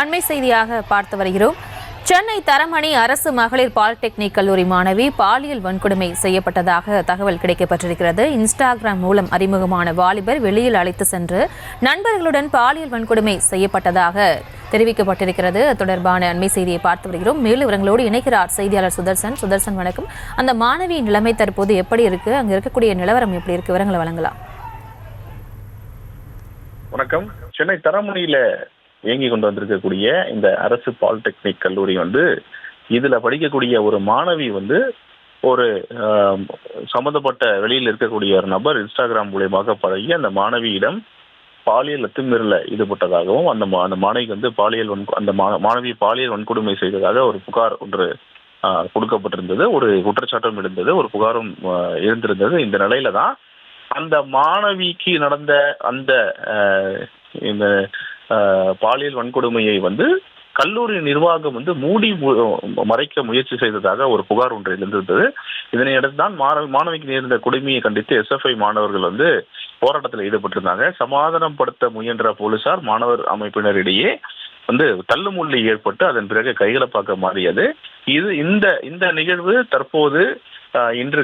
அண்மை செய்தியாக பார்த்து வருகிறோம். சென்னை தரமணி அரசு மகளிர் பாலிடெக்னிக் கல்லூரி மாணவி பாலியல் வன்கொடுமை செய்யப்பட்டதாக தகவல் கிடைக்கப்பட்டிருக்கிறது. இன்ஸ்டாகிராம் மூலம் அறிமுகமான வாலிபர் வெளியில் அழைத்து சென்று நண்பர்களுடன் பாலியல் வன்கொடுமை செய்யப்பட்டதாக தெரிவிக்கப்பட்டிருக்கிறது. தொடர்பான அண்மை செய்தியை பார்த்து வருகிறோம். மேலும் விவரங்களோடு இணைக்கிறார் செய்தியாளர் சுதர்சன். சுதர்சன், வணக்கம். அந்த மாணவியின் நிலைமை தற்போது எப்படி இருக்கு? அங்க இருக்கக்கூடிய நிலவரம் எப்படி இருக்கு? விவரங்களை வழங்கலாம். வணக்கம். சென்னை தரமணியில இயங்கி கொண்டு வந்திருக்கக்கூடிய இந்த அரசு பாலிடெக்னிக் கல்லூரி இதுல படிக்கக்கூடிய ஒரு மாணவி ஒரு சம்பந்தப்பட்ட வெளியில் இருக்கக்கூடிய ஒரு நபர் இன்ஸ்டாகிராம் மூலியமாக பழகி அந்த மாணவியிடம் பாலியல் அத்துமீறல ஈடுபட்டதாகவும் அந்த மாணவிக்கு மாணவி பாலியல் வன்கொடுமை செய்ததாக ஒரு புகார் ஒன்று கொடுக்கப்பட்டிருந்தது. ஒரு குற்றச்சாட்டும் இருந்தது, ஒரு புகாரும் இருந்திருந்தது. இந்த நிலையில தான் அந்த மாணவிக்கு நடந்த அந்த இந்த பாலியல் வன்கொடுமையை கல்லூரி நிர்வாகம் மூடி மறைக்க முயற்சி செய்ததாக ஒரு புகார் ஒன்று இருந்தது. இதனையடுத்து தான் மாணவிக்கு நேர்ந்த கொடுமையை கண்டித்து SFI மாணவர்கள் போராட்டத்தில் ஈடுபட்டிருந்தாங்க. சமாதானப்படுத்த முயன்ற போலீசார் மாணவர் அமைப்பினரிடையே தள்ளுமுள்ளி ஏற்பட்டு அதன் பிறகு கைகலப்பாக்க மாறியது. இந்த நிகழ்வு தற்போது இன்று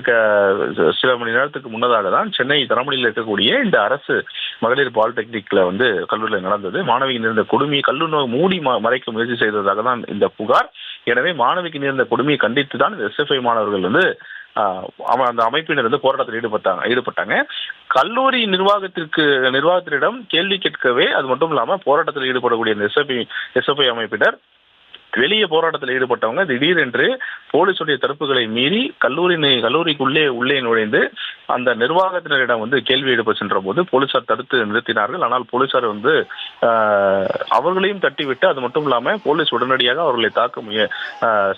சில மணி நேரத்துக்கு முன்னதாக தான் சென்னை தரமணியில் இருக்கக்கூடிய இந்த அரசு மகளிர் பாலிடெக்னிக்ல கல்லூரியில் நடந்தது. மாணவிக்கு நேர்ந்த கொடுமையை கல்லூரி மூடி மறைக்க முயற்சி செய்ததாக தான் இந்த புகார். எனவே மாணவிக்கு நேர்ந்த கொடுமையை கண்டித்து தான் இந்த SFI மாணவர்கள் அந்த அமைப்பினர் போராட்டத்தில் ஈடுபட்டாங்க. கல்லூரி நிர்வாகத்திடம் கேள்வி கேட்கவே, அது மட்டும் இல்லாம போராட்டத்தில் ஈடுபடக்கூடிய இந்த SFI அமைப்பினர் வெளியே போராட்டத்தில் ஈடுபட்டவங்க திடீரென்று போலீசுடைய தடுப்புகளை மீறி கல்லூரிக்குள்ளே நுழைந்து அந்த நிர்வாகத்தினரிடம் கேள்வி எழுப்ப சென்ற போது போலீசார் தடுத்து நிறுத்தினார்கள். ஆனால் போலீசார் அவர்களையும் தட்டிவிட்டு, அது மட்டும் இல்லாம போலீஸ் உடனடியாக அவர்களை தாக்க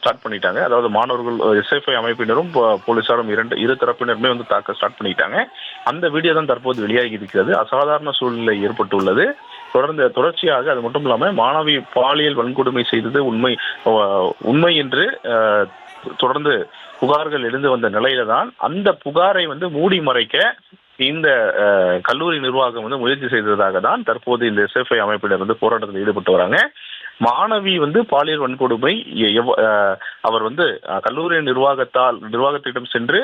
ஸ்டார்ட் பண்ணிட்டாங்க. அதாவது மாணவர்கள் SFI அமைப்பினரும் போலீசாரும் இரு தரப்பினருமே தாக்க ஸ்டார்ட் பண்ணிட்டாங்க. அந்த வீடியோ தான் தற்போது வெளியாகி இருக்கிறது. அசாதாரண சூழ்நிலை ஏற்பட்டுள்ளது. தொடர்ச்சியாக அது மட்டும் இல்லாம மாணவி பாலியல் வன்கொடுமை செய்தது உண்மை என்று தொடர்ந்து புகார்கள் எழுந்து வந்த நிலையில தான் அந்த புகாரை மூடி மறைக்க இந்த கல்லூரி நிர்வாகம் முயற்சி செய்ததாக தான் தற்போது இந்த SFI அமைப்பினர் போராட்டத்தில் ஈடுபட்டு வராங்க. மாணவி பாலியல் வன்கொடுமை அவர் கல்லூரி நிர்வாகத்திடம் சென்று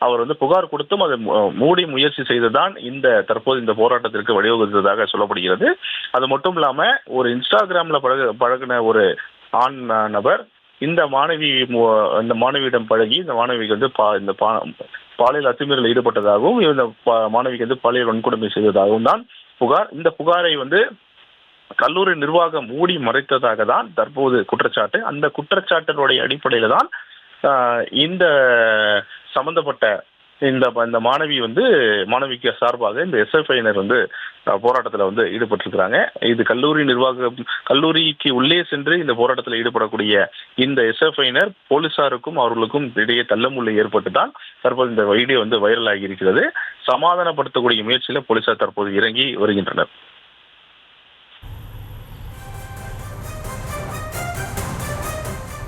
அவர் புகார் கொடுத்தும் அதை மூடி முயற்சி செய்துதான் தற்போது இந்த போராட்டத்திற்கு வழிவகுத்ததாக சொல்லப்படுகிறது. அது மட்டும் இல்லாம ஒரு இன்ஸ்டாகிராம்ல பழகின ஒரு ஆண் நபர் இந்த மாணவியிடம் பழகி இந்த மாணவிக்கு பாலியல் அத்துமீறல் ஈடுபட்டதாகவும் இந்த மாணவிக்கு பாலியல் வன்கொடுமை செய்ததாகவும் தான் புகார். இந்த புகாரை கல்லூரி நிர்வாகம் மூடி மறைத்ததாக தான் தற்போது குற்றச்சாட்டு. அந்த குற்றச்சாட்டினுடைய அடிப்படையில தான் இந்த சம்பந்தப்பட்ட இந்த மாணவிக்கு சார்பாக இந்த SFIயினர் போராட்டத்தில் ஈடுபட்டிருக்கிறாங்க. இது கல்லூரிக்கு உள்ளே சென்று இந்த போராட்டத்தில் ஈடுபடக்கூடிய இந்த SFIயினர் போலீசாருக்கும் அவர்களுக்கும் இடையே தள்ளுமுள்ளை ஏற்பட்டு தான் தற்போது இந்த வீடியோ வைரல் ஆகி இருக்கிறது. சமாதானப்படுத்தக்கூடிய முயற்சியில போலீசார் தற்போது இறங்கி வருகின்றனர்.